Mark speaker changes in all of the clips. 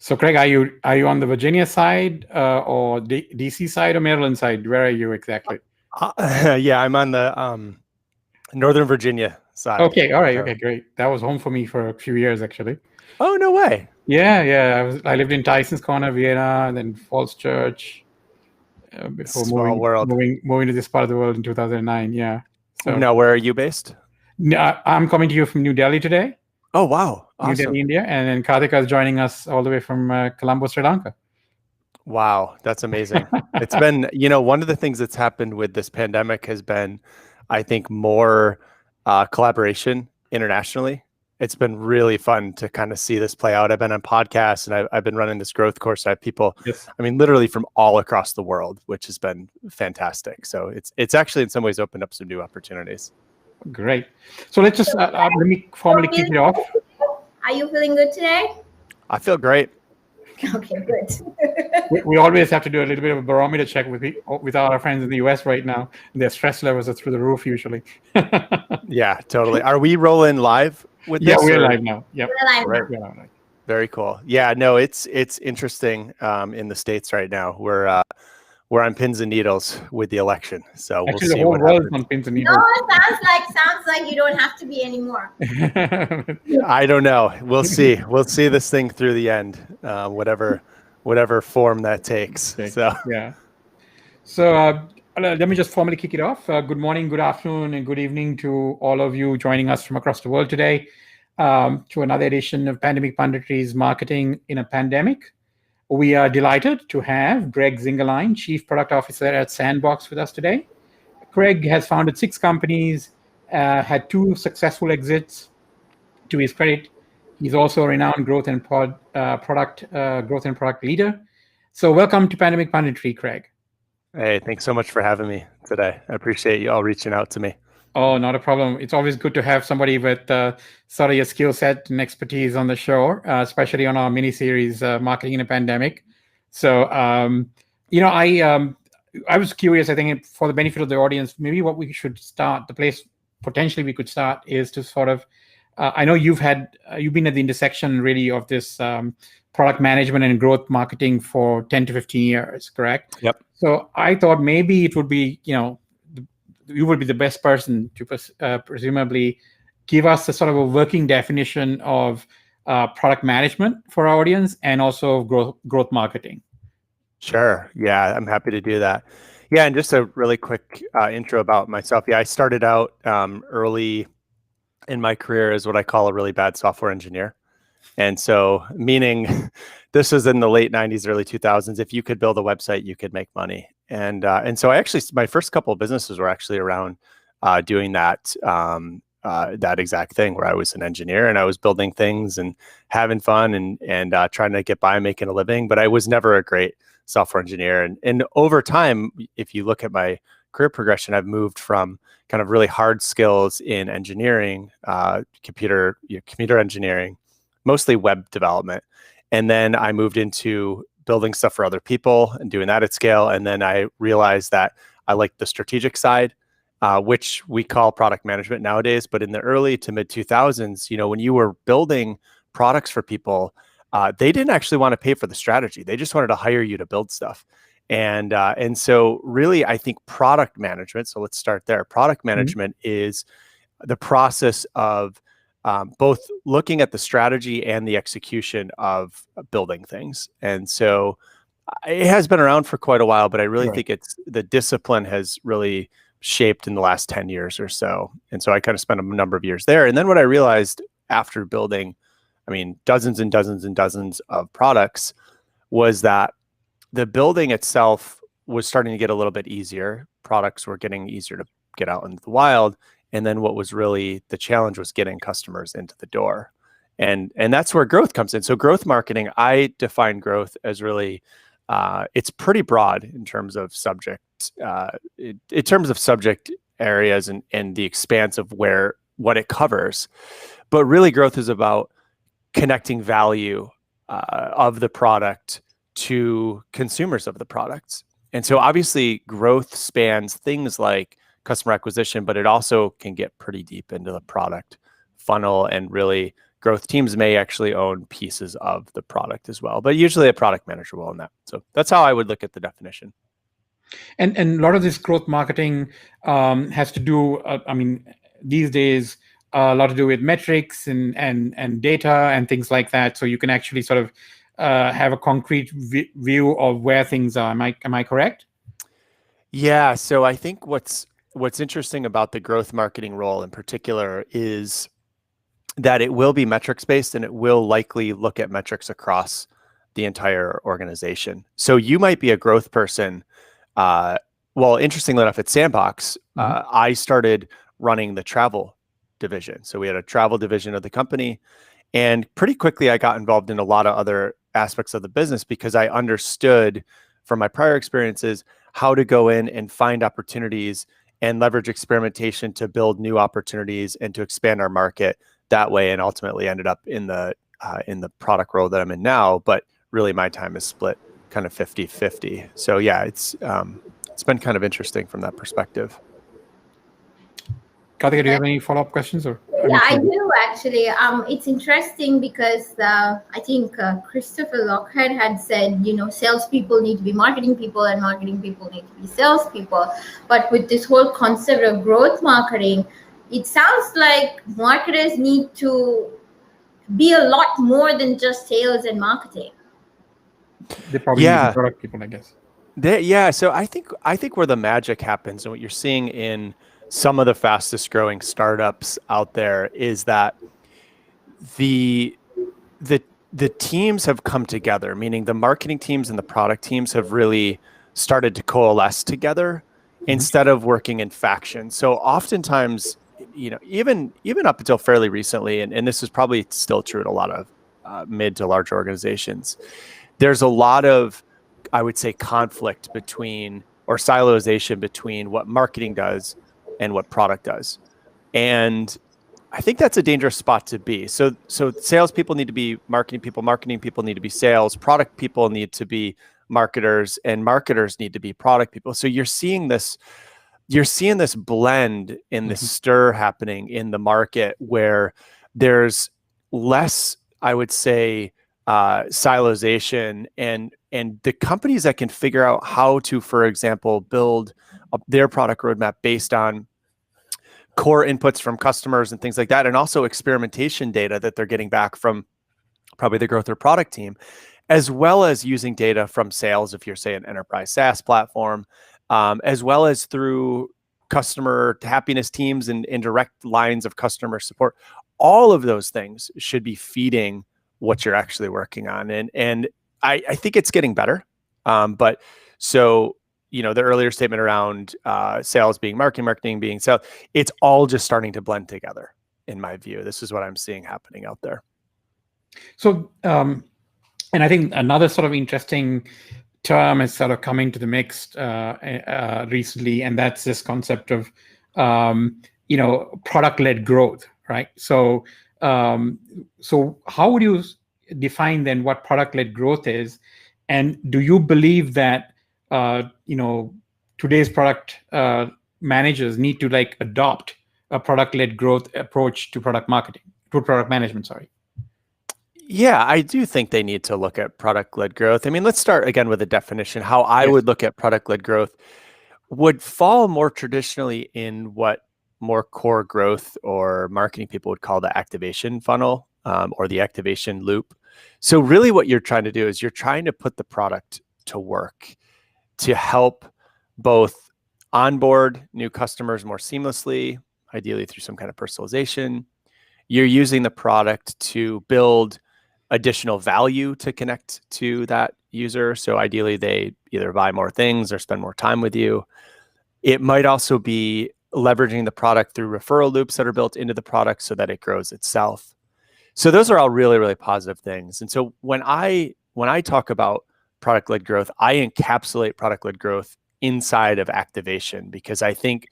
Speaker 1: So, Craig, are you on the Virginia side or DC side or Maryland side? Where are you exactly?
Speaker 2: Yeah, I'm on the Northern Virginia side.
Speaker 1: Okay, all right,
Speaker 2: So.
Speaker 1: okay, great. That was home for me for a few years, actually.
Speaker 2: Oh, no way.
Speaker 1: Yeah. I lived in Tyson's Corner, Vienna, and then Falls Church before
Speaker 2: Small world.
Speaker 1: moving to this part of the world in 2009. Yeah. So
Speaker 2: Now, where are you based?
Speaker 1: I'm coming to you from New Delhi today,
Speaker 2: Oh, wow.
Speaker 1: New Delhi,
Speaker 2: Awesome.
Speaker 1: India, and then Karthika is joining us all the way from Colombo, Sri Lanka.
Speaker 2: Wow, that's amazing. It's been, one of the things that's happened with this pandemic has been, I think, more collaboration internationally. It's been really fun to kind of see this play out. I've been on podcasts and I've been running this growth course. I have people,
Speaker 1: Yes.
Speaker 2: I mean, literally from all across the world, which has been fantastic. So it's actually in some ways opened up some new opportunities.
Speaker 1: Great. So let's just let me formally kick it off.
Speaker 3: Are you feeling good today?
Speaker 2: I feel great.
Speaker 3: Okay, good.
Speaker 1: We always have to do a little bit of a barometer check with our friends in the US right now. Their stress levels are through the roof usually.
Speaker 2: Yeah, totally. Are we rolling live with this?
Speaker 1: Yeah, we're live now. Yep.
Speaker 3: We're live now.
Speaker 1: Right.
Speaker 2: Very cool. Yeah, no, it's interesting in the States right now. We're on pins and needles with the election. So
Speaker 1: Actually,
Speaker 2: we'll see
Speaker 1: the whole
Speaker 2: what
Speaker 1: world
Speaker 2: happens.
Speaker 1: on pins and
Speaker 3: No,
Speaker 1: needles.
Speaker 3: sounds like you don't have to be anymore.
Speaker 2: I don't know. We'll see. We'll see this thing through the end, whatever form that takes.
Speaker 1: Okay.
Speaker 2: So
Speaker 1: yeah. So let me just formally kick it off. Good morning, good afternoon, and good evening to all of you joining us from across the world today to another edition of Pandemic Punditry's Marketing in a Pandemic. We are delighted to have Greg Zingerlein, Chief Product Officer at Sandbox, with us today. Greg has founded 6 companies, had 2 successful exits. To his credit, he's also a renowned growth and product leader. So welcome to Pandemic Punditry, Craig.
Speaker 2: hey, thanks so much for having me today. I appreciate you all reaching out to me.
Speaker 1: Oh, not a problem. It's always good to have somebody with sort of your skill set and expertise on the show, especially on our mini series, Marketing in a Pandemic. So, I was curious. I think for the benefit of the audience, maybe what we should start, the place potentially we could start is to sort of. I know you've been at the intersection really of this product management and growth marketing for 10 to 15 years, correct?
Speaker 2: Yep.
Speaker 1: So I thought maybe it would be, you would be the best person to presumably give us a sort of a working definition of product management for our audience and also growth marketing.
Speaker 2: Sure. Yeah, I'm happy to do that. Yeah, and just a really quick intro about myself. Yeah, I started out early in my career as what I call a really bad software engineer. And so, meaning this was in the late 90s, early 2000s. If you could build a website, you could make money. And so my first couple of businesses were actually around doing that exact thing, where I was an engineer and I was building things and having fun and trying to get by making a living. But I was never a great software engineer. And over time, if you look at my career progression, I've moved from kind of really hard skills in engineering, computer engineering, mostly web development. And then I moved into building stuff for other people and doing that at scale. And then I realized that I like the strategic side, which we call product management nowadays. But in the early to mid 2000s, when you were building products for people, they didn't actually want to pay for the strategy. They just wanted to hire you to build stuff. And so really, I think product management, so let's start there. Product management is the process of both looking at the strategy and the execution of building things. And so it has been around for quite a while, but I really think the discipline has really shaped in the last 10 years or so. And so I kind of spent a number of years there. And then what I realized after building, dozens and dozens and dozens of products, was that the building itself was starting to get a little bit easier. Products were getting easier to get out into the wild. And then what was really the challenge was getting customers into the door. And that's where growth comes in. So growth marketing, I define growth as really, it's pretty broad in terms of subject areas and the expanse of what it covers. But really growth is about connecting value of the product to consumers of the products. And so obviously growth spans things like customer acquisition, but it also can get pretty deep into the product funnel and really growth teams may actually own pieces of the product as well, but usually a product manager will own that. So that's how I would look at the definition.
Speaker 1: And a lot of this growth marketing has to do, these days, a lot to do with metrics and data and things like that. So you can actually sort of have a concrete view of where things are. Am I correct?
Speaker 2: Yeah. So I think what's interesting about the growth marketing role in particular is that it will be metrics based, and it will likely look at metrics across the entire organization. So you might be a growth person. Well, interestingly enough, at Sandbox, I started running the travel division. So we had a travel division of the company, and pretty quickly I got involved in a lot of other aspects of the business because I understood from my prior experiences how to go in and find opportunities and leverage experimentation to build new opportunities and to expand our market that way, and ultimately ended up in the product role that I'm in now. But really my time is split kind of 50-50. So yeah, it's been kind of interesting from that perspective.
Speaker 1: Karthika, do you have any follow-up questions? Or
Speaker 3: Yeah, I do actually. It's interesting because I think Christopher Lochhead had said, salespeople need to be marketing people and marketing people need to be salespeople. But with this whole concept of growth marketing, it sounds like marketers need to be a lot more than just sales and marketing.
Speaker 1: They probably need product people, I guess.
Speaker 2: So I think where the magic happens and what you're seeing in some of the fastest growing startups out there is that the teams have come together, meaning the marketing teams and the product teams have really started to coalesce together instead of working in factions. So oftentimes, even up until fairly recently, and this is probably still true at a lot of mid to large organizations, there's a lot of, I would say, conflict between, or silozation between, what marketing does and what product does. And I think that's a dangerous spot to be. So salespeople need to be marketing people need to be sales, product people need to be marketers, and marketers need to be product people. So you're seeing this blend in this stir happening in the market where there's less, I would say, silozation, and the companies that can figure out how to, for example, build their product roadmap based on core inputs from customers and things like that, and also experimentation data that they're getting back from probably the growth or product team, as well as using data from sales, if you're, say, an enterprise SaaS platform, as well as through customer happiness teams and direct lines of customer support. All of those things should be feeding what you're actually working on. And I think it's getting better. But so, the earlier statement around sales being marketing being sales, it's all just starting to blend together, in my view. This is what I'm seeing happening out there.
Speaker 1: So, and I think another sort of interesting term is sort of coming to the mix recently, and that's this concept of, product-led growth, right? So, so how would you define then what product-led growth is? And do you believe that, today's product managers need to adopt a product-led growth approach to product management, sorry?
Speaker 2: Yeah, I do think they need to look at product-led growth. I mean, let's start again with a definition. How I would look at product-led growth would fall more traditionally in what more core growth or marketing people would call the activation funnel, or the activation loop. So really what you're trying to do is you're trying to put the product to work to help both onboard new customers more seamlessly, ideally through some kind of personalization. You're using the product to build additional value to connect to that user. So ideally they either buy more things or spend more time with you. It might also be leveraging the product through referral loops that are built into the product so that it grows itself. So those are all really, really positive things. And so when I talk about product-led growth, I encapsulate product-led growth inside of activation, because I think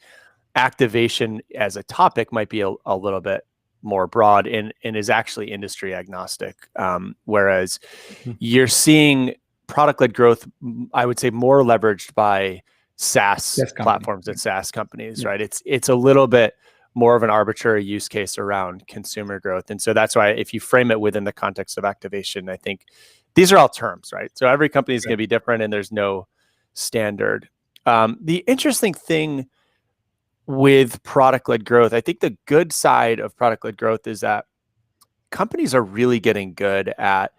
Speaker 2: activation as a topic might be a little bit more broad and is actually industry agnostic. Whereas you're seeing product-led growth, I would say, more leveraged by SaaS platforms and SaaS companies, right? It's a little bit more of an arbitrary use case around consumer growth. And so that's why if you frame it within the context of activation, I think these are all terms, right? So every company is going to be different and there's no standard. The interesting thing with product-led growth, I think the good side of product-led growth is that companies are really getting good at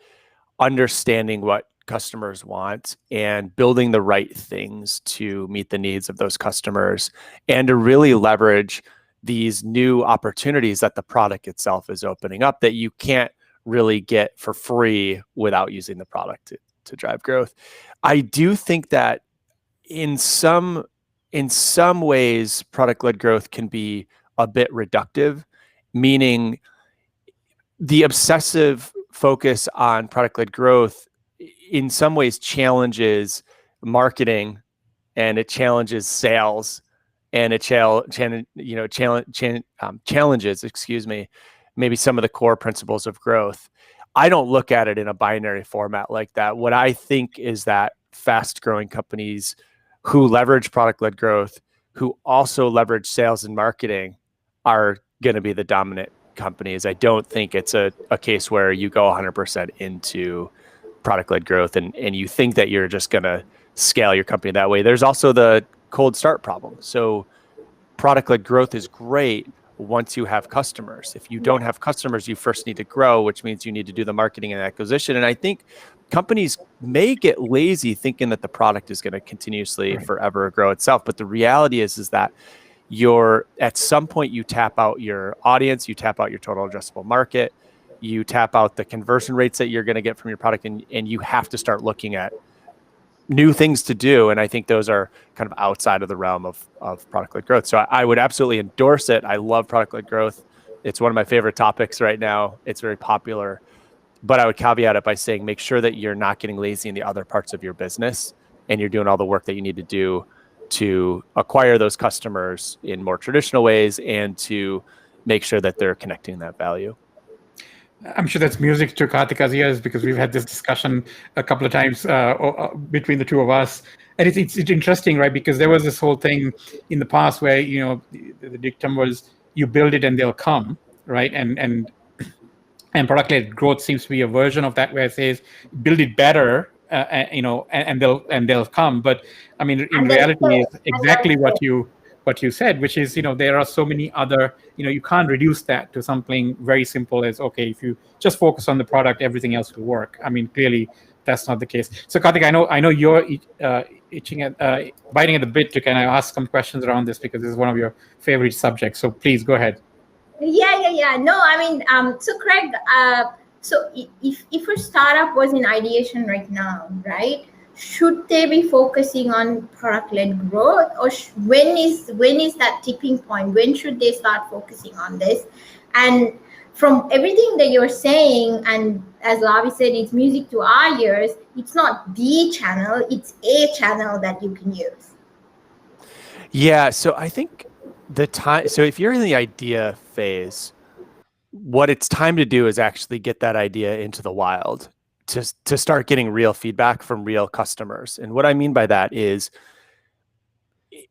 Speaker 2: understanding what customers want and building the right things to meet the needs of those customers and to really leverage these new opportunities that the product itself is opening up that you can't really get for free without using the product to drive growth. I do think that in some ways, product-led growth can be a bit reductive, meaning the obsessive focus on product-led growth in some ways challenges marketing, and it challenges sales, and it challenges, maybe some of the core principles of growth. I don't look at it in a binary format like that. What I think is that fast-growing companies who leverage product-led growth, who also leverage sales and marketing, are going to be the dominant companies. I don't think it's a case where you go 100% into product-led growth and you think that you're just going to scale your company that way. There's also the cold start problem. So product-led growth is great once you have customers. If you don't have customers, you first need to grow, which means you need to do the marketing and acquisition. And I think companies may get lazy thinking that the product is going to continuously forever grow itself. But the reality is that at some point you tap out your audience, you tap out your total addressable market, you tap out the conversion rates that you're going to get from your product, and you have to start looking at new things to do. And I think those are kind of outside of the realm of product-led growth. So I would absolutely endorse it. I love product-led growth. It's one of my favorite topics right now. It's very popular. But I would caveat it by saying, make sure that you're not getting lazy in the other parts of your business and you're doing all the work that you need to do to acquire those customers in more traditional ways and to make sure that they're connecting that value.
Speaker 1: I'm sure that's music to Karthika's ears because we've had this discussion a couple of times between the two of us. And it's interesting, right? Because there was this whole thing in the past where, the dictum was you build it and they'll come, right? And product-led growth seems to be a version of that where it says build it better, and they'll come. But I mean, in reality, is exactly what you said, which is, there are so many other, you can't reduce that to something very simple as, okay, if you just focus on the product, everything else will work. I mean, clearly that's not the case. So Karthik, I know you're biting at the bit to kind of ask some questions around this because this is one of your favorite subjects. So please go ahead.
Speaker 3: Yeah. No, I mean, so Craig, so if a startup was in ideation right now, right? Should they be focusing on product-led growth, or when is that tipping point? When should they start focusing on this? And from everything that you're saying, and as Lavi said, it's music to our ears. It's not the channel; it's a channel that you can use.
Speaker 2: Yeah. So I think so if you're in the idea phase, what it's time to do is actually get that idea into the wild. To start getting real feedback from real customers. And what I mean by that is,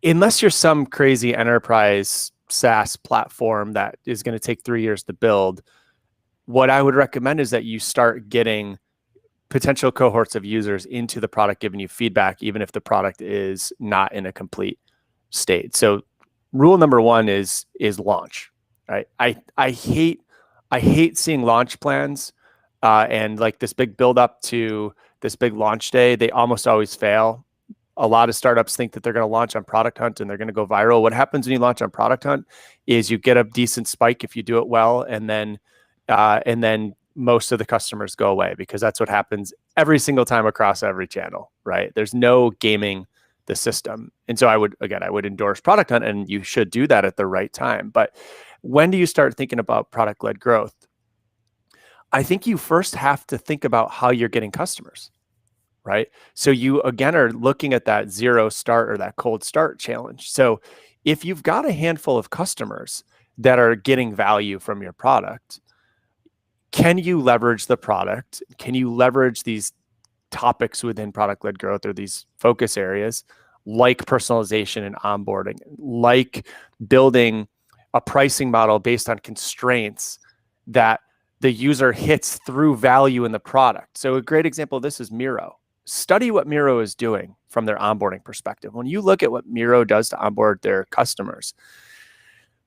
Speaker 2: unless you're some crazy enterprise SaaS platform that is going to take 3 years to build, what I would recommend is that you start getting potential cohorts of users into the product giving you feedback, even if the product is not in a complete state. So rule number one is launch, right? I hate seeing launch plans and like this big build up to this big launch day. They almost always fail. A lot of startups think that they're going to launch on Product Hunt and they're going to go viral. What happens when you launch on Product Hunt is you get a decent spike if you do it well, and then most of the customers go away, because that's what happens every single time across every channel, right? There's no gaming the system. And so I would endorse Product Hunt, and you should do that at the right time. But when do you start thinking about product-led growth? I think you first have to think about how you're getting customers, right? So you, again, are looking at that zero start or that cold start challenge. So if you've got a handful of customers that are getting value from your product, can you leverage the product? Can you leverage these topics within product-led growth or these focus areas like personalization and onboarding, like building a pricing model based on constraints that the user hits through value in the product. So a great example of this is Miro. Study what Miro is doing from their onboarding perspective. When you look at what Miro does to onboard their customers,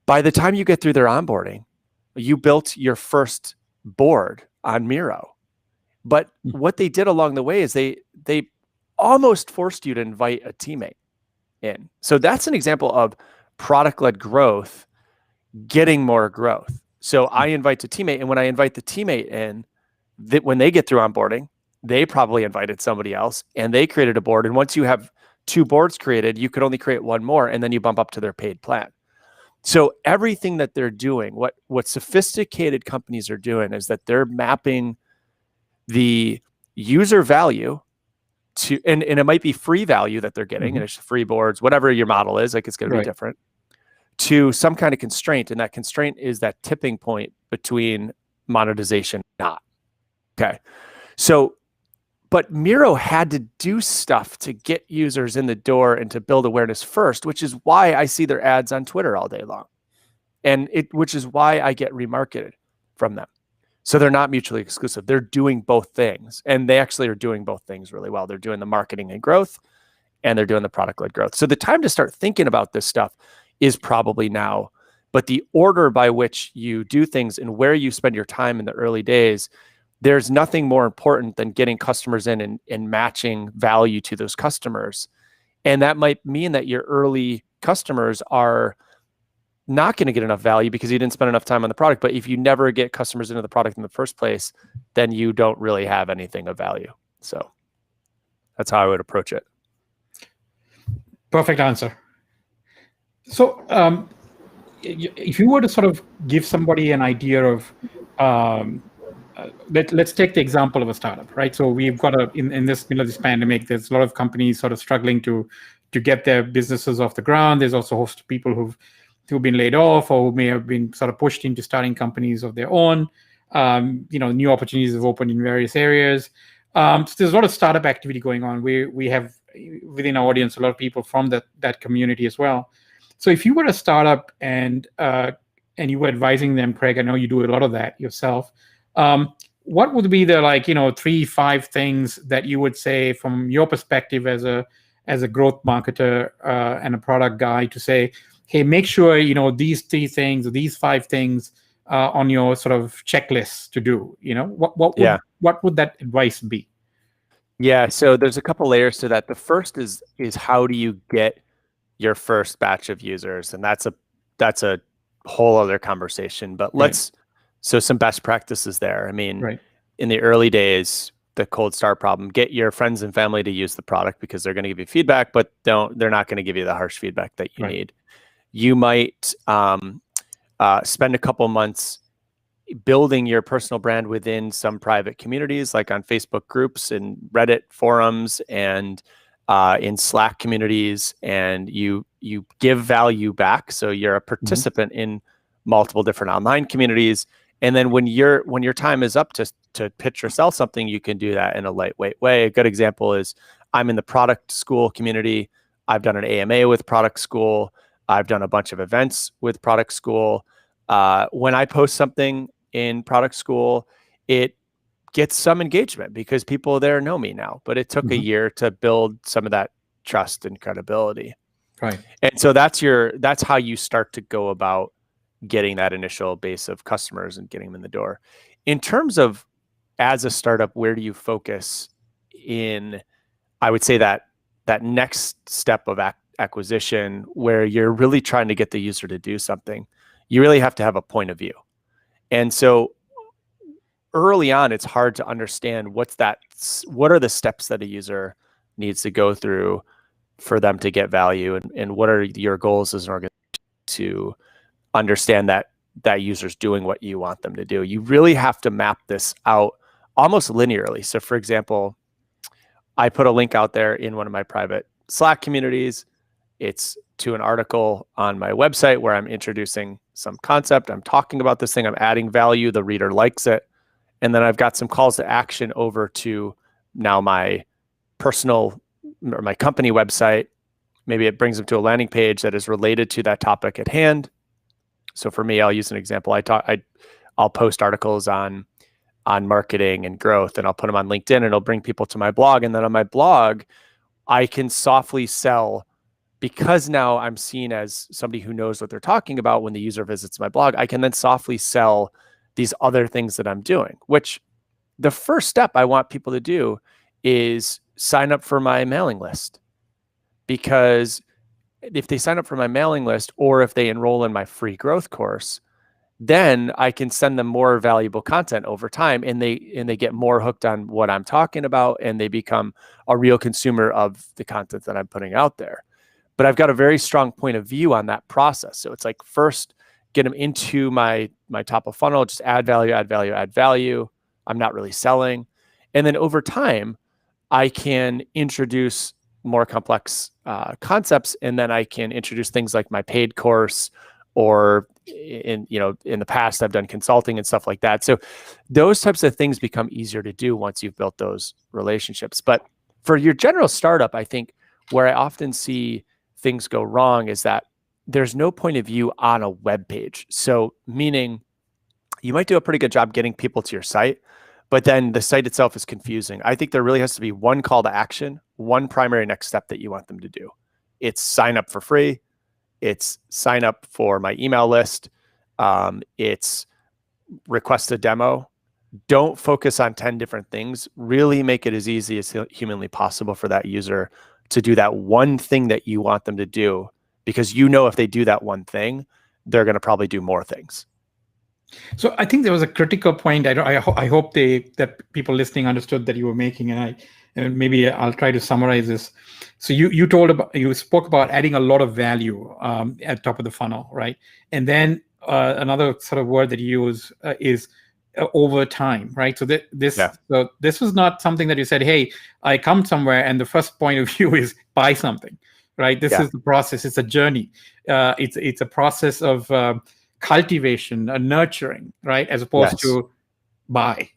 Speaker 2: by the time you get through their onboarding, you built your first board on Miro. But what they did along the way is they almost forced you to invite a teammate in. So that's an example of product-led growth getting more growth. So I invite a teammate, and when I invite the teammate in, when they get through onboarding, they probably invited somebody else and they created a board. And once you have 2 boards created, you could only create 1 more, and then you bump up to their paid plan. So everything that they're doing, what sophisticated companies are doing is that they're mapping the user value to, and it might be free value that they're getting, and it's free boards, whatever your model is, like it's going to be different, to some kind of constraint. And that constraint is that tipping point between monetization and not. Okay. So, but Miro had to do stuff to get users in the door and to build awareness first, which is why I see their ads on Twitter all day long. And which is why I get remarketed from them. So they're not mutually exclusive. They're doing both things. And they actually are doing both things really well. They're doing the marketing and growth, and they're doing the product-led growth. So the time to start thinking about this stuff is probably now. But the order by which you do things and where you spend your time in the early days, there's nothing more important than getting customers in and matching value to those customers. And that might mean that your early customers are not going to get enough value because you didn't spend enough time on the product. But if you never get customers into the product in the first place, then you don't really have anything of value. So that's how I would approach it.
Speaker 1: Perfect answer. So if you were to sort of give somebody an idea of, let's take the example of a startup, right? So we've got in this middle of this pandemic, there's a lot of companies sort of struggling to get their businesses off the ground. There's also a host of people who've been laid off or who may have been sort of pushed into starting companies of their own. New opportunities have opened in various areas. So there's a lot of startup activity going on. We have within our audience a lot of people from that community as well. So if you were a startup and you were advising them, Craig, I know you do a lot of that yourself. What would be the 3-5 things that you would say from your perspective as a growth marketer and a product guy to say, hey, make sure these 3 things or these 5 things on your sort of checklist to do. What would that advice be?
Speaker 2: Yeah, so there's a couple layers to that. The first is how do you get your first batch of users, and that's a whole other conversation. But so some best practices there. I mean, in the early days, the cold start problem, get your friends and family to use the product because they're going to give you feedback, but they're not going to give you the harsh feedback that you need. You might spend a couple months building your personal brand within some private communities, like on Facebook groups and Reddit forums and in Slack communities, and you give value back. So you're a participant in multiple different online communities. And then when your time is up to pitch or sell something, you can do that in a lightweight way. A good example is I'm in the product school community. I've done an AMA with product school. I've done a bunch of events with product school. When I post something in product school, it gets some engagement because people there know me now, but it took a year to build some of that trust and credibility.
Speaker 1: Right.
Speaker 2: And so that's how you start to go about getting that initial base of customers and getting them in the door. In terms of as a startup, where do you focus in, I would say that next step of acquisition where you're really trying to get the user to do something, you really have to have a point of view. And so early on, it's hard to understand what are the steps that a user needs to go through for them to get value, and what are your goals as an organization to understand that user's doing what you want them to do. You really have to map this out almost linearly. So for example, I put a link out there in one of my private Slack communities. It's to an article on my website where I'm introducing some concept. I'm talking about this thing. I'm adding value. The reader likes it. And then I've got some calls to action over to now my personal or my company website. Maybe it brings them to a landing page that is related to that topic at hand. So for me, I'll use an example. I'll post articles on marketing and growth, and I'll put them on LinkedIn, and it'll bring people to my blog. And then on my blog, I can softly sell, because now I'm seen as somebody who knows what they're talking about when the user visits my blog. I can then softly sell these other things that I'm doing, which the first step I want people to do is sign up for my mailing list. Because if they sign up for my mailing list, or if they enroll in my free growth course, then I can send them more valuable content over time, and they get more hooked on what I'm talking about, and they become a real consumer of the content that I'm putting out there. But I've got a very strong point of view on that process. So it's like, first, get them into my top of funnel, just add value, add value, add value. I'm not really selling. And then over time, I can introduce more complex concepts, and then I can introduce things like my paid course, or in the past, I've done consulting and stuff like that. So those types of things become easier to do once you've built those relationships. But for your general startup, I think where I often see things go wrong is that there's no point of view on a web page. So meaning you might do a pretty good job getting people to your site, but then the site itself is confusing. I think there really has to be one call to action, one primary next step that you want them to do. It's sign up for free. It's sign up for my email list. It's request a demo. Don't focus on 10 different things. Really make it as easy as humanly possible for that user to do that one thing that you want them to do, because if they do that one thing, they're going to probably do more things.
Speaker 1: So I think there was a critical point. I hope that people listening understood that you were making, and maybe I'll try to summarize this. So you spoke about adding a lot of value at top of the funnel, right? And then another sort of word that you use is over time, right? So this was not something that you said, hey, I come somewhere and the first point of view is buy something, right? This is the process. It's a journey. It's a process of cultivation, nurturing, right? As opposed to buy,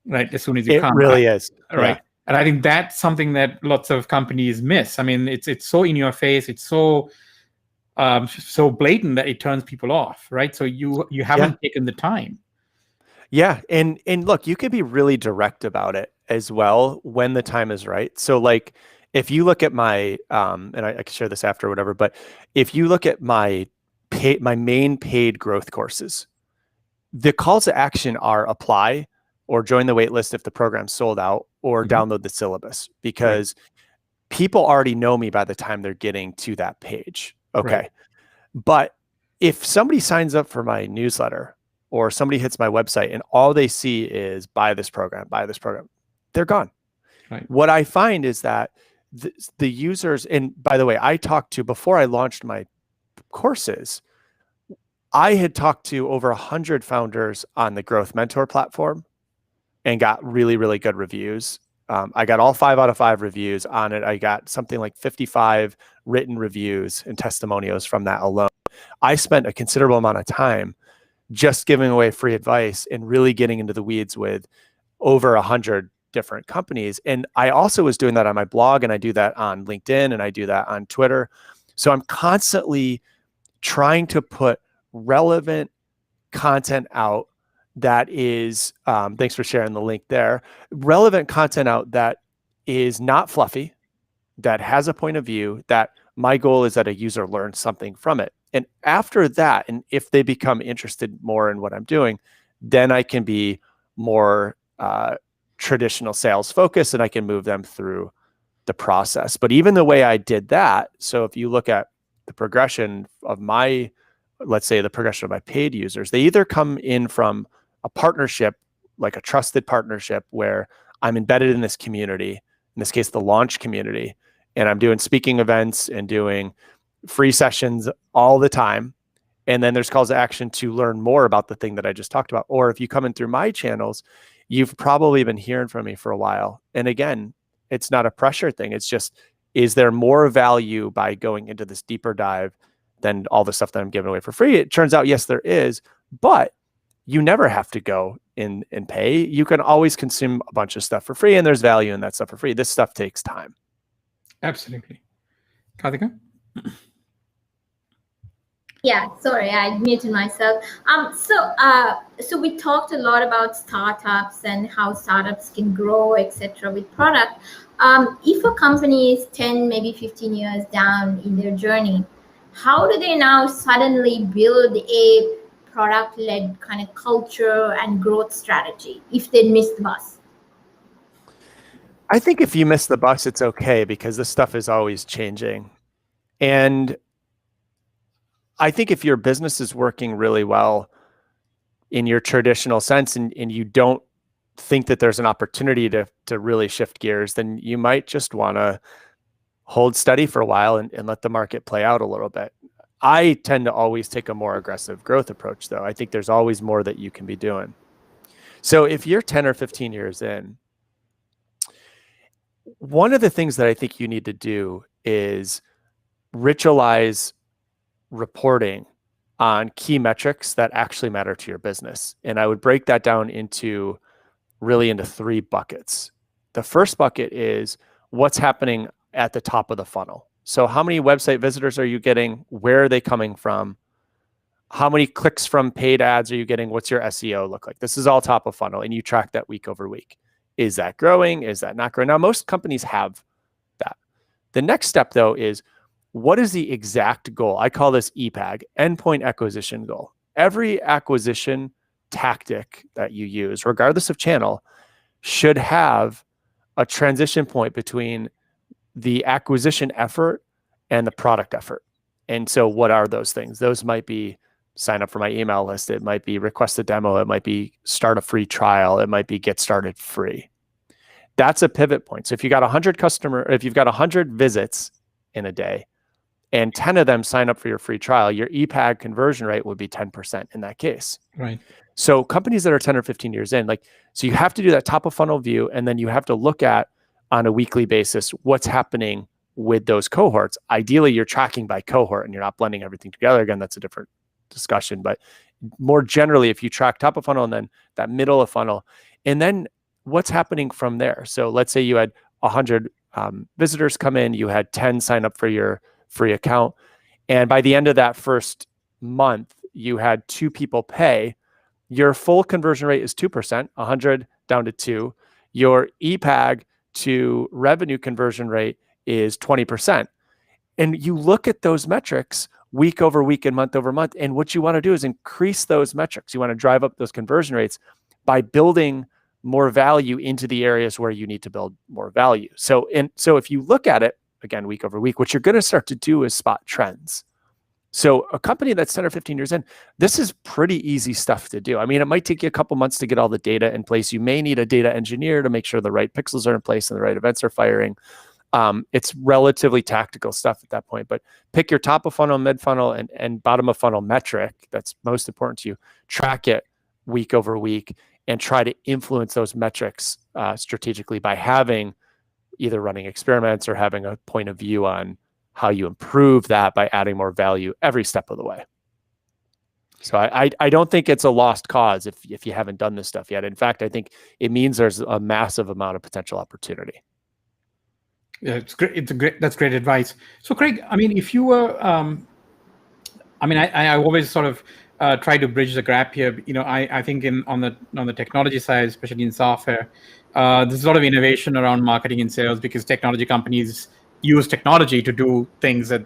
Speaker 1: right? As soon as you come.
Speaker 2: It really is.
Speaker 1: Right.
Speaker 2: Yeah.
Speaker 1: And I think that's something that lots of companies miss. I mean, it's so in your face. It's so blatant that it turns people off, right? So you haven't taken the time.
Speaker 2: Yeah. And look, you can be really direct about it as well when the time is right. So like, if you look at my, and I can share this after or whatever, but if you look at my main paid growth courses, the calls to action are apply, or join the wait list if the program's sold out, or download the syllabus, because people already know me by the time they're getting to that page. Okay. Right. But if somebody signs up for my newsletter, or somebody hits my website and all they see is buy this program, they're gone. Right. What I find is that the users, and by the way, before I launched my courses, I had talked to over 100 founders on the Growth Mentor platform and got really, really good reviews. I got all 5 out of 5 reviews on it. I got something like 55 written reviews and testimonials from that alone. I spent a considerable amount of time just giving away free advice and really getting into the weeds with over 100 different companies. And I also was doing that on my blog, and I do that on LinkedIn, and I do that on Twitter. So I'm constantly trying to put relevant content out that is, thanks for sharing the link there, relevant content out that is not fluffy, that has a point of view, that my goal is that a user learns something from it. And after that, and if they become interested more in what I'm doing, then I can be more traditional sales focused, and I can move them through the process. But even the way I did that, so if you look at the progression of my, let's say the progression of my paid users, they either come in from a partnership, like a trusted partnership where I'm embedded in this community, in this case, the launch community, and I'm doing speaking events and doing free sessions all the time. And then there's calls to action to learn more about the thing that I just talked about. Or if you come in through my channels, you've probably been hearing from me for a while. And again, it's not a pressure thing. It's just, is there more value by going into this deeper dive than all the stuff that I'm giving away for free? It turns out, yes, there is, but you never have to go in and pay. You can always consume a bunch of stuff for free, and there's value in that stuff for free. This stuff takes time.
Speaker 1: Absolutely. Karthika?
Speaker 3: Yeah, sorry, I muted myself. So we talked a lot about startups and how startups can grow, etc., with product. If a company is 10, maybe 15 years down in their journey, how do they now suddenly build a product-led kind of culture and growth strategy if they miss the bus?
Speaker 2: I think if you miss the bus, it's okay because this stuff is always changing. And I think if your business is working really well in your traditional sense and you don't think that there's an opportunity to really shift gears, then you might just want to hold steady for a while and let the market play out a little bit. I tend to always take a more aggressive growth approach, though. I think there's always more that you can be doing. So if you're 10 or 15 years in, one of the things that I think you need to do is ritualize reporting on key metrics that actually matter to your business. And I would break that down into 3 buckets. The first bucket is what's happening at the top of the funnel. So how many website visitors are you getting? Where are they coming from? How many clicks from paid ads are you getting? What's your SEO look like? This is all top of funnel, and you track that week over week. Is that growing? Is that not growing? Now, most companies have that. The next step, though, is what is the exact goal? I call this EPAG, endpoint acquisition goal. Every acquisition tactic that you use, regardless of channel, should have a transition point between the acquisition effort and the product effort. And so what are those things? Those might be sign up for my email list. It might be request a demo. It might be start a free trial. It might be get started free. That's a pivot point. So if you got 100 if you've got 100 visits in a day and 10 of them sign up for your free trial, your EPAG conversion rate would be 10% in that case.
Speaker 1: Right.
Speaker 2: So companies that are 10 or 15 years in, so you have to do that top of funnel view, and then you have to look at on a weekly basis what's happening with those cohorts. Ideally, you're tracking by cohort and you're not blending everything together. Again, that's a different discussion, but more generally, if you track top of funnel and then that middle of funnel, and then what's happening from there. So let's say you had 100 visitors come in, you had 10 sign up for your free account. And by the end of that first month, you had 2 people pay. Your full conversion rate is 2%, 100 down to 2. Your EPAG to revenue conversion rate is 20%. And you look at those metrics week over week and month over month. And what you want to do is increase those metrics. You want to drive up those conversion rates by building more value into the areas where you need to build more value. So if you look at it, again, week over week, what you're going to start to do is spot trends. So a company that's 10 or 15 years in, this is pretty easy stuff to do. I mean, it might take you a couple months to get all the data in place. You may need a data engineer to make sure the right pixels are in place and the right events are firing. It's relatively tactical stuff at that point, but pick your top of funnel, mid funnel, and bottom of funnel metric that's most important to you. Track it week over week and try to influence those metrics strategically by having either running experiments or having a point of view on how you improve that by adding more value every step of the way. So I don't think it's a lost cause if you haven't done this stuff yet. In fact, I think it means there's a massive amount of potential opportunity.
Speaker 1: Yeah, it's great. That's great advice. So, Craig, I mean, if you were, I always sort of try to bridge the gap here. You know, I think on the technology side, especially in software, there's a lot of innovation around marketing and sales because technology companies use technology to do things that,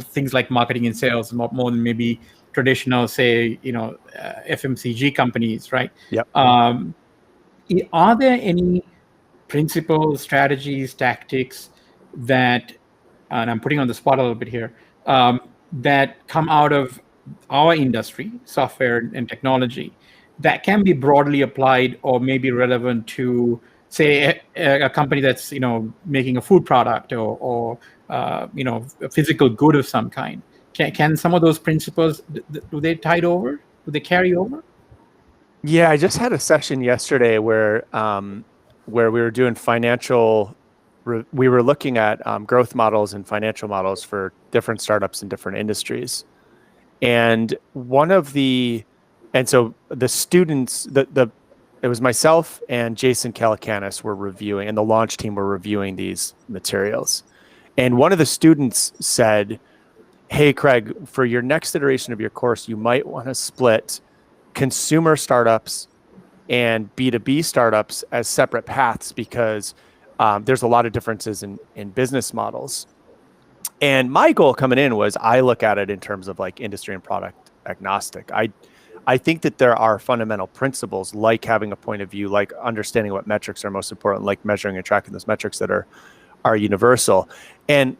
Speaker 1: things like marketing and sales more than maybe traditional, say, FMCG companies, right?
Speaker 2: Yep.
Speaker 1: Are there any principles, strategies, tactics that, and I'm putting on the spot a little bit here, that come out of our industry, software and technology, that can be broadly applied or maybe relevant to, say, a company that's making a food product or a physical good of some kind? Can some of those principles, do they tide over? Do they carry over?
Speaker 2: Yeah, I just had a session yesterday where we were doing we were looking at growth models and financial models for different startups in different industries. And so the students, it was myself and Jason Calacanis were reviewing, and the launch team were reviewing these materials. And one of the students said, hey, Craig, for your next iteration of your course, you might want to split consumer startups and B2B startups as separate paths because there's a lot of differences in business models. And my goal coming in was I look at it in terms of like industry and product agnostic. I think that there are fundamental principles like having a point of view, like understanding what metrics are most important, like measuring and tracking those metrics that are universal. And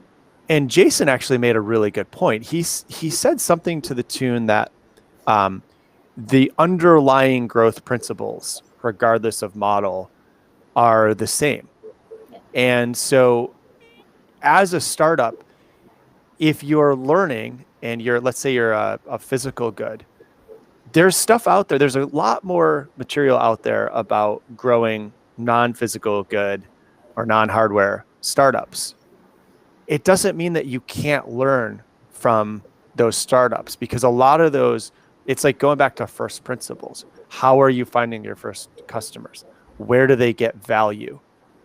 Speaker 2: Jason actually made a really good point. He said something to the tune that the underlying growth principles, regardless of model, are the same. And so as a startup, if you're learning and let's say you're a physical good, there's stuff out there. There's a lot more material out there about growing non-physical good or non-hardware startups. It doesn't mean that you can't learn from those startups because a lot of those, it's like going back to first principles. How are you finding your first customers? Where do they get value?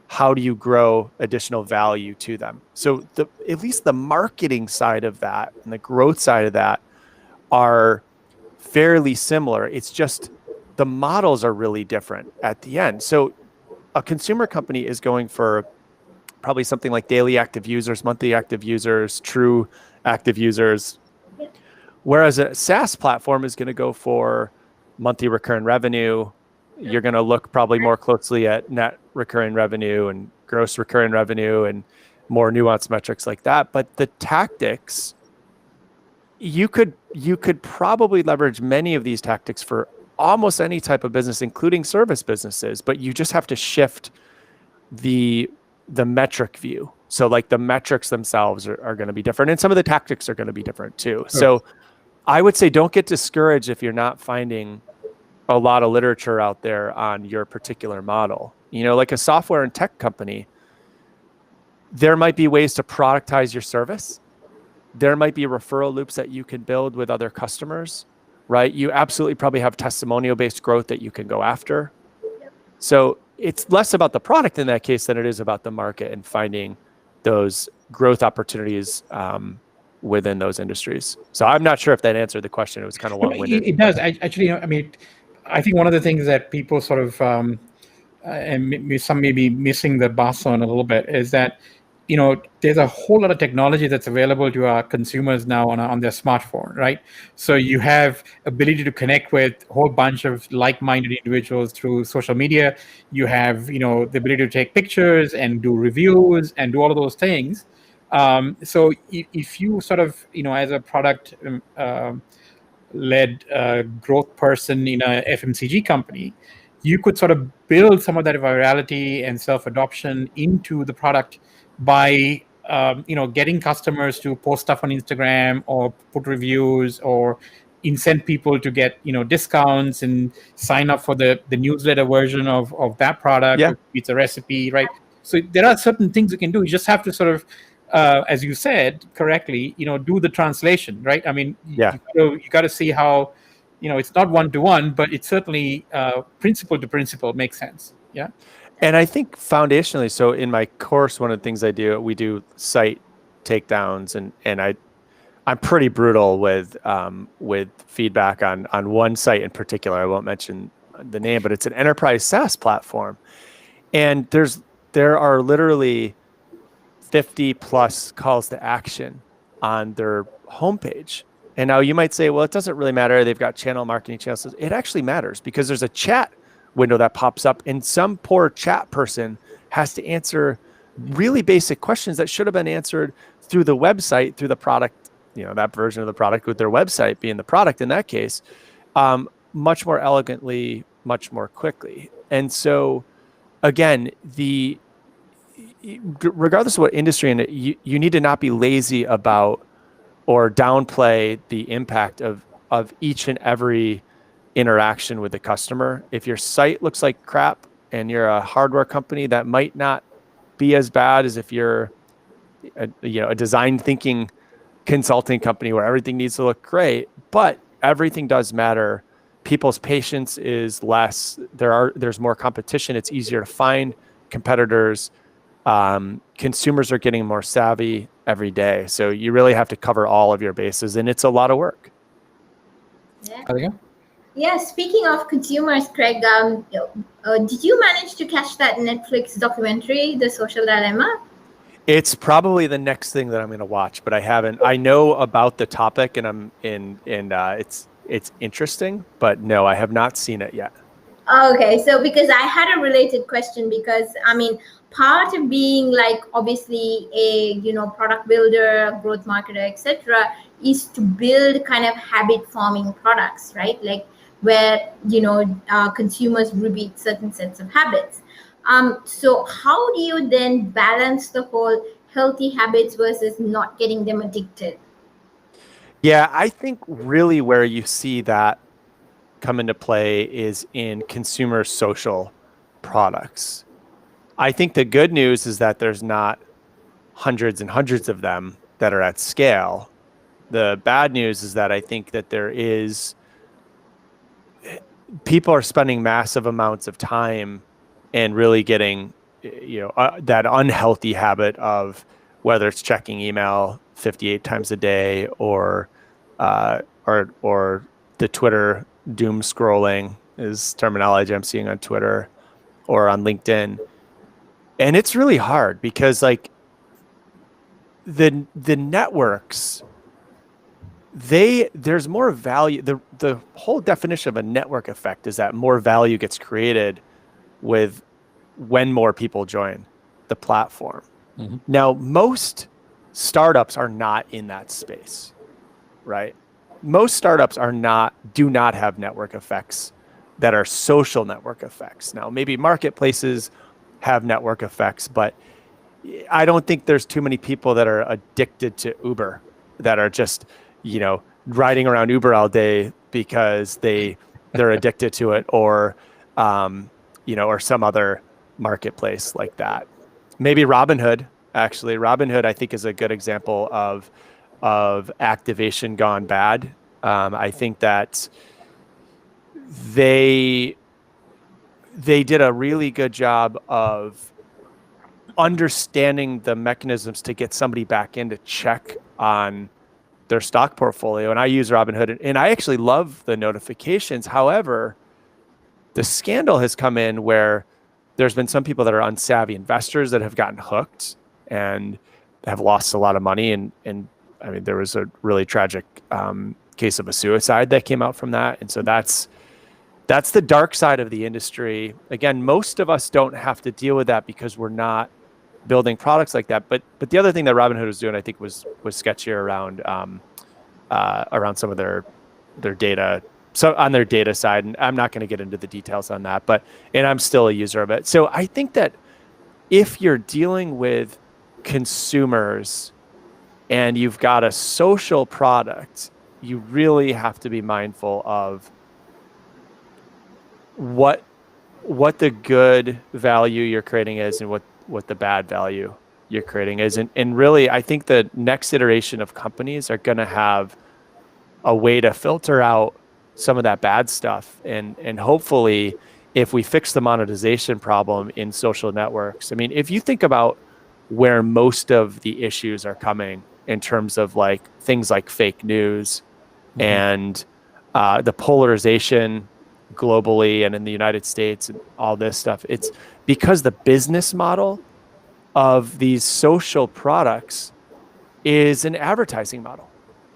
Speaker 2: How do you grow additional value to them? So at least the marketing side of that and the growth side of that are fairly similar. It's just the models are really different at the end. So a consumer company is going for probably something like daily active users, monthly active users, true active users. Whereas a SaaS platform is going to go for monthly recurring revenue. You're going to look probably more closely at net recurring revenue and gross recurring revenue and more nuanced metrics like that. But the tactics, you could probably leverage many of these tactics for almost any type of business, including service businesses, but you just have to shift the metric view. So like the metrics themselves are going to be different, and some of the tactics are going to be different too. So I would say don't get discouraged if you're not finding a lot of literature out there on your particular model. You know, like a software and tech company, there might be ways to productize your service. There might be referral loops that you can build with other customers, right? You absolutely probably have testimonial-based growth that you can go after. So it's less about the product in that case than it is about the market and finding those growth opportunities within those industries. So I'm not sure if that answered the question. It was kind of long-winded.
Speaker 1: It does. Actually, I mean, I think one of the things that people sort of, and some may be missing the bus on a little bit, is that, you know, there's a whole lot of technology that's available to our consumers now on their smartphone, right? So you have ability to connect with a whole bunch of like-minded individuals through social media. You have, you know, the ability to take pictures and do reviews and do all of those things. So if you sort of, you know, as a product led growth person in a FMCG company, you could sort of build some of that virality and self-adoption into the product by you know, getting customers to post stuff on Instagram or put reviews or incent people to get, you know, discounts and sign up for the newsletter version of that product.
Speaker 2: Yeah.
Speaker 1: It's a recipe, right? So there are certain things you can do. You just have to sort of as you said correctly, you know, do the translation, right? I mean, you got to see how, you know, it's not one-to-one, but it's certainly principle to principle makes sense. Yeah.
Speaker 2: And I think foundationally, so in my course, one of the things we do site takedowns, and I'm pretty brutal with feedback on one site in particular. I won't mention the name, but it's an enterprise SaaS platform, and there are literally 50 plus calls to action on their homepage. And now you might say, well, it doesn't really matter. They've got channel marketing channels. It actually matters because there's a chat window that pops up and some poor chat person has to answer really basic questions that should have been answered through the website, through the product, you know, that version of the product with their website being the product in that case, much more elegantly, much more quickly. And so again, regardless of what industry in it, you need to not be lazy about or downplay the impact of each and every interaction with the customer. If your site looks like crap and you're a hardware company, that might not be as bad as if you're a design thinking consulting company where everything needs to look great, but everything does matter. People's patience is less. There's more competition. It's easier to find competitors. Consumers are getting more savvy every day. So you really have to cover all of your bases, and it's a lot of work.
Speaker 3: Yeah.
Speaker 1: There you go.
Speaker 3: Yeah, speaking of consumers, Craig, did you manage to catch that Netflix documentary, The Social Dilemma?
Speaker 2: It's probably the next thing that I'm going to watch, but I haven't. I know about the topic, and it's interesting, but no, I have not seen it yet.
Speaker 3: Okay, so because I had a related question, because I mean, part of being like obviously a product builder, growth marketer, etc., is to build kind of habit forming products, right? Like where consumers repeat certain sets of habits. So how do you then balance the whole healthy habits versus not getting them addicted?
Speaker 2: Yeah, I think really where you see that come into play is in consumer social products. I think the good news is that there's not hundreds and hundreds of them that are at scale. The bad news is that I think that people are spending massive amounts of time and really getting, that unhealthy habit of whether it's checking email 58 times a day or the Twitter doom scrolling is terminology I'm seeing on Twitter or on LinkedIn. And it's really hard because like the networks, there's more value. The whole definition of a network effect is that more value gets created with when more people join the platform.
Speaker 1: Mhm.
Speaker 2: Now, most startups are not in that space, right? Most startups do not have network effects that are social network effects. Now, maybe marketplaces have network effects, but I don't think there's too many people that are addicted to Uber that are just, riding around Uber all day because they're addicted to it, or some other marketplace like that. Maybe Robinhood, actually. Robinhood, I think, is a good example of activation gone bad. I think that they did a really good job of understanding the mechanisms to get somebody back in to check on their stock portfolio. And I use Robinhood, and I actually love the notifications. However, the scandal has come in where there's been some people that are unsavvy investors that have gotten hooked and have lost a lot of money. And I mean, there was a really tragic case of a suicide that came out from that. And so that's the dark side of the industry. Again, most of us don't have to deal with that because we're not building products like that. But the other thing that Robinhood was doing, I think, was sketchy around some of their data. So on their data side, and I'm not going to get into the details on that, and I'm still a user of it. So I think that if you're dealing with consumers and you've got a social product, you really have to be mindful of what the good value you're creating is and what the bad value you're creating is. And really, I think the next iteration of companies are going to have a way to filter out some of that bad stuff. And hopefully, if we fix the monetization problem in social networks, I mean, if you think about where most of the issues are coming in terms of like things like fake news and the polarization globally and in the United States and all this stuff, it's because the business model of these social products is an advertising model.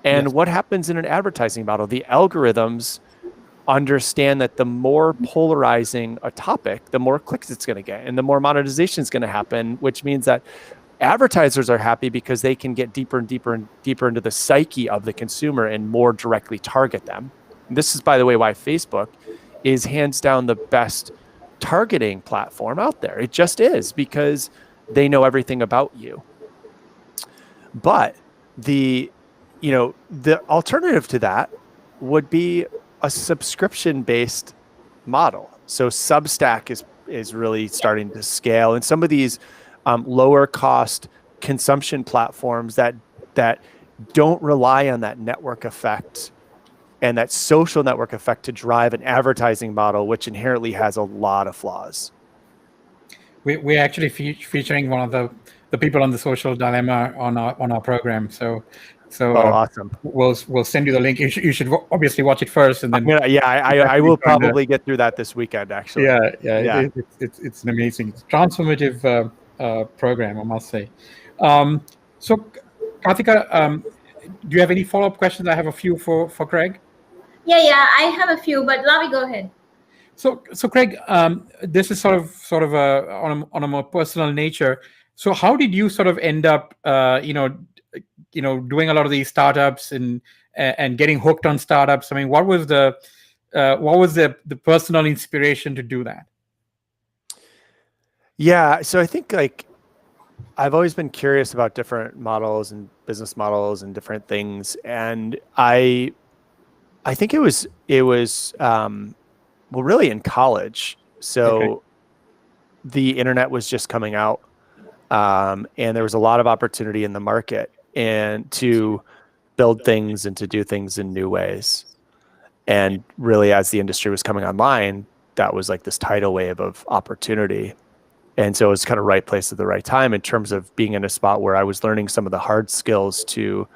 Speaker 2: And
Speaker 1: Yes.
Speaker 2: what happens in an advertising model? The algorithms understand that the more polarizing a topic, the more clicks it's going to get and the more monetization is going to happen, which means that advertisers are happy because they can get deeper and deeper and deeper into the psyche of the consumer and more directly target them. And this is, by the way, why Facebook is hands down the best targeting platform out there. It just is, because they know everything about you. But the alternative to that would be a subscription-based model. So Substack is really starting to scale, and some of these lower cost consumption platforms that don't rely on that network effect and that social network effect to drive an advertising model, which inherently has a lot of flaws.
Speaker 1: we're actually featuring one of the people on the Social Dilemma on our program. So
Speaker 2: awesome.
Speaker 1: We'll send you the link. You should obviously watch it first, and then
Speaker 2: I will probably get through that this weekend. Actually,
Speaker 1: yeah. It's an amazing, it's transformative program, I must say. So, Karthika, do you have any follow-up questions? I have a few for Craig.
Speaker 3: Yeah, I have a few, but Lavi, go ahead.
Speaker 1: So Craig, this is sort of on a more personal nature. So how did you sort of end up, doing a lot of these startups and getting hooked on startups? I mean, what was the personal inspiration to do that?
Speaker 2: Yeah, so I think like I've always been curious about different models and business models and different things, and I think it was well, really in college. So the internet was just coming out, and there was a lot of opportunity in the market and to build things and to do things in new ways. And really, as the industry was coming online, that was like this tidal wave of opportunity. And so it was kind of right place at the right time in terms of being in a spot where I was learning some of the hard skills to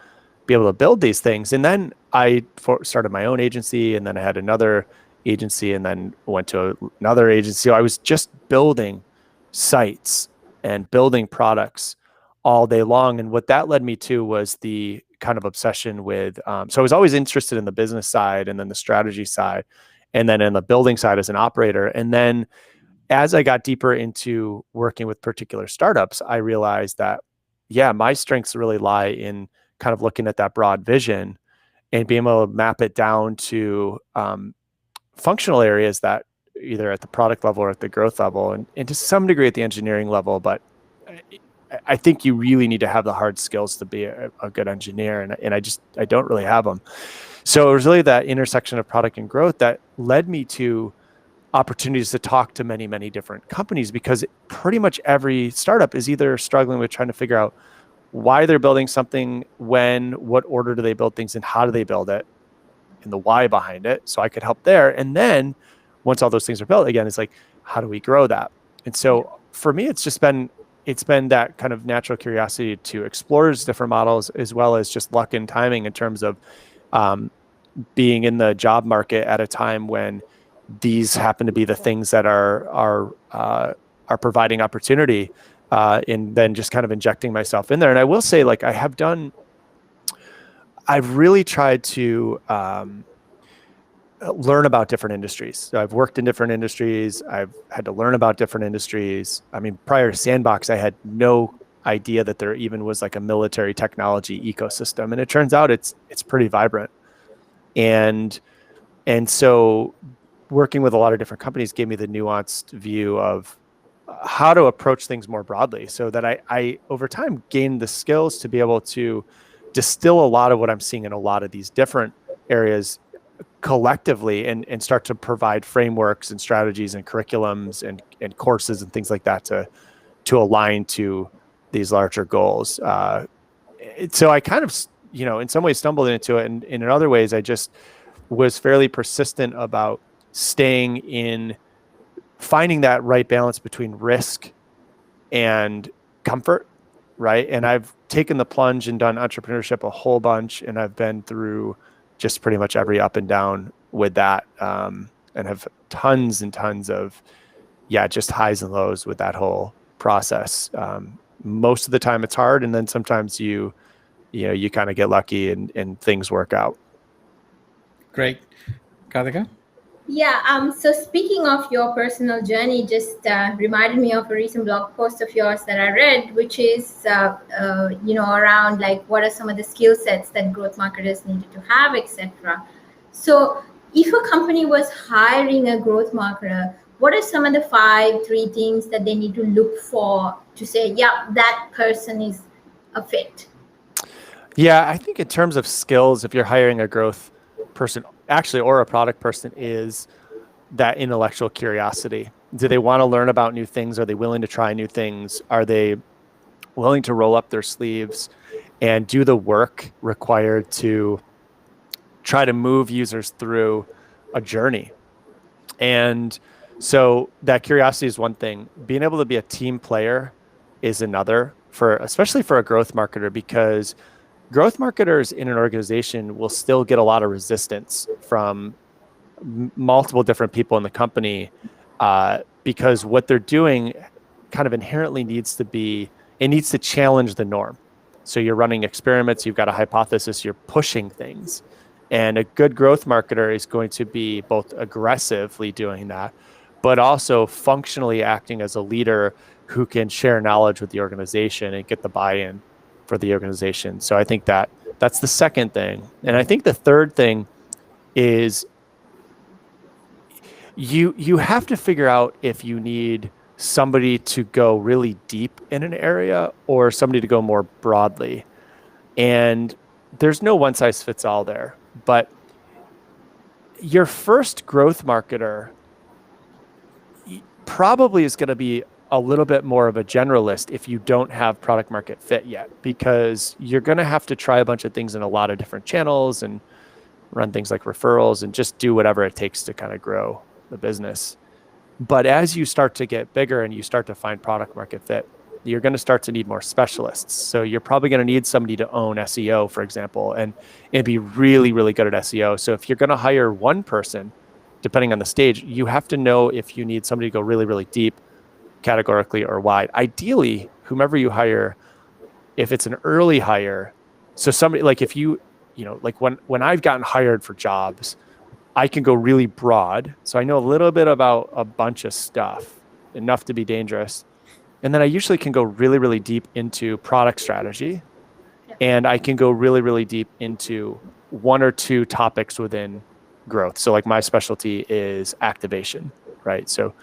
Speaker 2: be able to build these things. And then I started my own agency, and then I had another agency, and then went to another agency. So I was just building sites and building products all day long. And what that led me to was the kind of obsession with, so I was always interested in the business side and then the strategy side, and then in the building side as an operator. And then as I got deeper into working with particular startups, I realized that, yeah, my strengths really lie in kind of looking at that broad vision and being able to map it down to functional areas that either at the product level or at the growth level, and to some degree at the engineering level. But I think you really need to have the hard skills to be a good engineer. And I don't really have them. So it was really that intersection of product and growth that led me to opportunities to talk to many, many different companies, because pretty much every startup is either struggling with trying to figure out why they're building something, when, what order do they build things, and how do they build it, and the why behind it. So I could help there. And then once all those things are built, again, it's like, how do we grow that? And so for me, it's been that kind of natural curiosity to explore different models, as well as just luck and timing in terms of being in the job market at a time when these happen to be the things that are providing opportunity, and then just kind of injecting myself in there. And I will say, like, I've really tried to learn about different industries. So I've worked in different industries. I've had to learn about different industries. I mean, prior to Sandbox, I had no idea that there even was like a military technology ecosystem, and it turns out it's pretty vibrant. And so working with a lot of different companies gave me the nuanced view of how to approach things more broadly, so that I over time gained the skills to be able to distill a lot of what I'm seeing in a lot of these different areas collectively, and start to provide frameworks and strategies and curriculums and courses and things like that to align to these larger goals. So I kind of, in some ways stumbled into it, and in other ways I just was fairly persistent about staying in, finding that right balance between risk and comfort, right? And I've taken the plunge and done entrepreneurship a whole bunch, and I've been through just pretty much every up and down with that, and have tons and tons of, just highs and lows with that whole process. Most of the time it's hard, and then sometimes you kind of get lucky and things work out.
Speaker 1: Great. Karthika?
Speaker 3: Yeah, so speaking of your personal journey, just reminded me of a recent blog post of yours that I read, which is, around like what are some of the skill sets that growth marketers needed to have, etc. So if a company was hiring a growth marketer, what are some of the 3 things that they need to look for to say, yeah, that person is a fit?
Speaker 2: Yeah, I think in terms of skills, if you're hiring a growth person, actually, or a product person, is that intellectual curiosity. Do they want to learn about new things? Are they willing to try new things? Are they willing to roll up their sleeves and do the work required to try to move users through a journey? And So that curiosity is one thing. Being able to be a team player is another, especially for a growth marketer, because growth marketers in an organization will still get a lot of resistance from multiple different people in the company, because what they're doing kind of inherently needs to challenge the norm. So you're running experiments, you've got a hypothesis, you're pushing things. And a good growth marketer is going to be both aggressively doing that, but also functionally acting as a leader who can share knowledge with the organization and get the buy-in for the organization. So I think that's the second thing. And I think the third thing is you have to figure out if you need somebody to go really deep in an area or somebody to go more broadly. And there's no one size fits all there, but your first growth marketer probably is going to be a little bit more of a generalist if you don't have product market fit yet, because you're going to have to try a bunch of things in a lot of different channels and run things like referrals and just do whatever it takes to kind of grow the business. But as you start to get bigger and you start to find product market fit, you're going to start to need more specialists. So you're probably going to need somebody to own SEO, for example, and be really, really good at SEO. So if you're going to hire one person, depending on the stage, you have to know if you need somebody to go really, really deep, categorically or wide. Ideally, whomever you hire, if it's an early hire, so somebody like if you like when I've gotten hired for jobs, I can go really broad. So I know a little bit about a bunch of stuff, enough to be dangerous. And then I usually can go really, really deep into product strategy. And I can go really, really deep into one or two topics within growth. So like my specialty is activation, right? So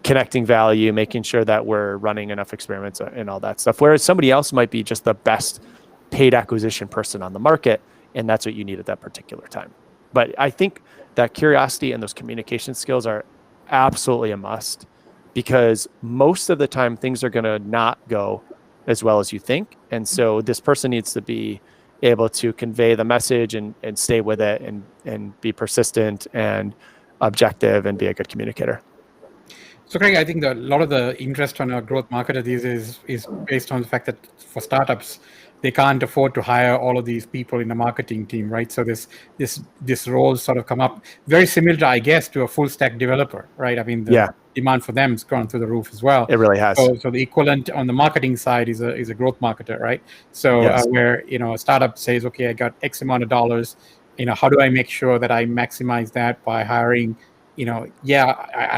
Speaker 2: connecting value, making sure that we're running enough experiments and all that stuff. Whereas somebody else might be just the best paid acquisition person on the market, and that's what you need at that particular time. But I think that curiosity and those communication skills are absolutely a must, because most of the time things are going to not go as well as you think. And so this person needs to be able to convey the message and stay with it and be persistent and objective and be a good communicator.
Speaker 1: So Craig, I think that a lot of the interest on a growth marketer these days is based on the fact that for startups, they can't afford to hire all of these people in the marketing team, right? So this role sort of come up very similar to, I guess, to a full stack developer, right? I mean, the demand for them has gone through the roof as well.
Speaker 2: It really has.
Speaker 1: So the equivalent on the marketing side is a growth marketer, right? So where a startup says, okay, I got X amount of dollars, how do I make sure that I maximize that by hiring? I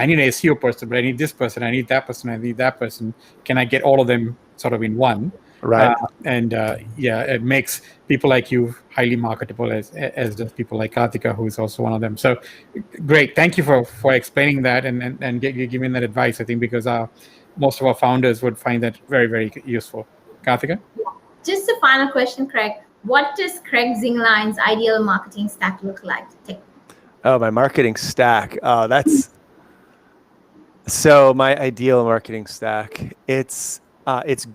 Speaker 1: need an SEO person, but I need this person, I need that person, I need that person. Can I get all of them sort of in one?
Speaker 2: Right.
Speaker 1: It makes people like you highly marketable, as does people like Karthika, who is also one of them. So great. Thank you for explaining that and giving that advice, I think, because most of our founders would find that very, very useful. Karthika?
Speaker 3: Just a final question, Craig. What does Craig Zingline's ideal marketing stack look like?
Speaker 2: Oh, my marketing stack. So my ideal marketing stack, it's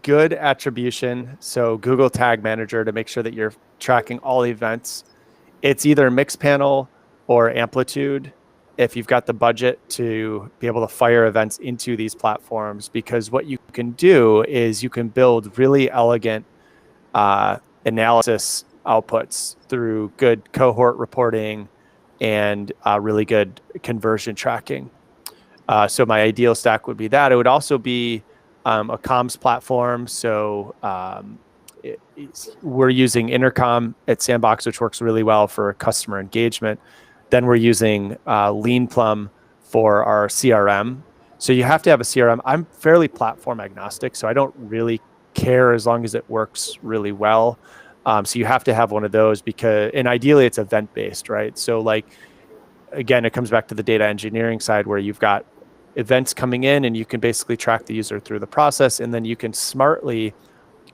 Speaker 2: good attribution. So Google Tag Manager to make sure that you're tracking all events. It's either Mixpanel or Amplitude if you've got the budget to be able to fire events into these platforms, because what you can do is you can build really elegant analysis outputs through good cohort reporting and really good conversion tracking. So my ideal stack would be that. It would also be a comms platform. So we're using Intercom at Sandbox, which works really well for customer engagement. Then we're using Leanplum for our CRM. So you have to have a CRM. I'm fairly platform agnostic, so I don't really care as long as it works really well. So you have to have one of those and ideally it's event-based, right? So again, it comes back to the data engineering side where you've got events coming in and you can basically track the user through the process, and then you can smartly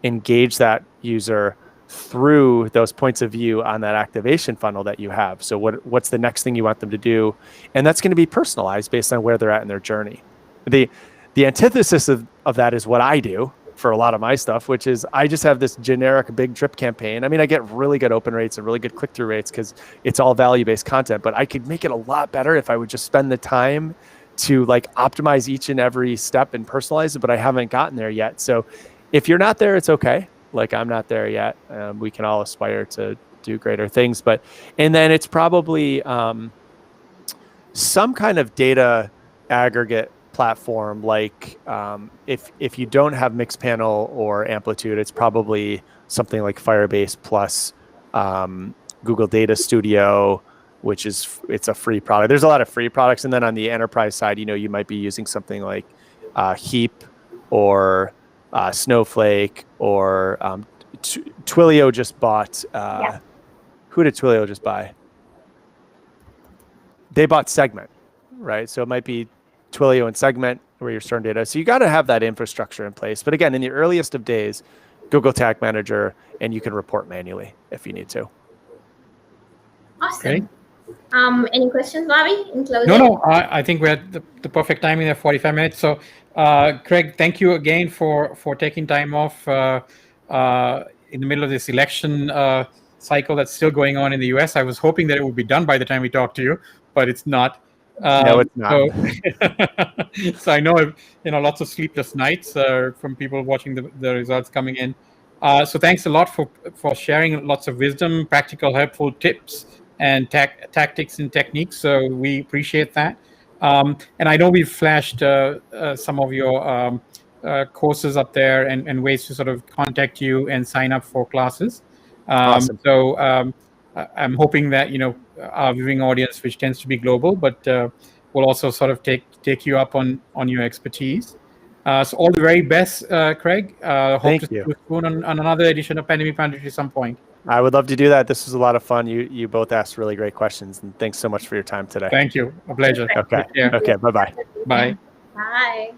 Speaker 2: engage that user through those points of view on that activation funnel that you have. So what's the next thing you want them to do? And that's going to be personalized based on where they're at in their journey. The antithesis of that is what I do for a lot of my stuff, which is I just have this generic big drip campaign. I mean, I get really good open rates and really good click-through rates because it's all value-based content, but I could make it a lot better if I would just spend the time to like optimize each and every step and personalize it, but I haven't gotten there yet. So if you're not there, it's okay. Like I'm not there yet. We can all aspire to do greater things, and then it's probably some kind of data aggregate platform. Like if you don't have Mixpanel or Amplitude, it's probably something like Firebase plus Google Data Studio, which it's a free product. There's a lot of free products. And then on the enterprise side, you might be using something like Heap or Snowflake or Twilio just bought. Who did Twilio just buy? They bought Segment, right? So it might be Twilio and Segment where you're storing data. So you got to have that infrastructure in place. But again, in the earliest of days, Google Tag Manager, and you can report manually if you need to.
Speaker 3: Awesome.
Speaker 1: Great.
Speaker 3: Any questions, Bobby, in closing?
Speaker 1: No. I think we're at the perfect timing there, 45 minutes. So, Craig, thank you again for taking time off in the middle of this election cycle that's still going on in the US. I was hoping that it would be done by the time we talk to you, but it's not.
Speaker 2: No, it's not.
Speaker 1: So I know, lots of sleepless nights from people watching the results coming in. So thanks a lot for sharing lots of wisdom, practical, helpful tips, and tactics and techniques. So we appreciate that. And I know we've flashed some of your courses up there and ways to sort of contact you and sign up for classes.
Speaker 2: Awesome.
Speaker 1: So I'm hoping that, our viewing audience, which tends to be global, but will also sort of take you up on your expertise. So all the very best, Craig. Hope
Speaker 2: Thank
Speaker 1: to see
Speaker 2: you.
Speaker 1: you soon on another edition of Pandemic Punditry at some point.
Speaker 2: I would love to do that. This was a lot of fun. You both asked really great questions, and thanks so much for your time today.
Speaker 1: Thank you. A pleasure.
Speaker 2: Okay.
Speaker 1: Take care.
Speaker 2: Okay. Bye-bye.
Speaker 1: Bye.
Speaker 3: Bye.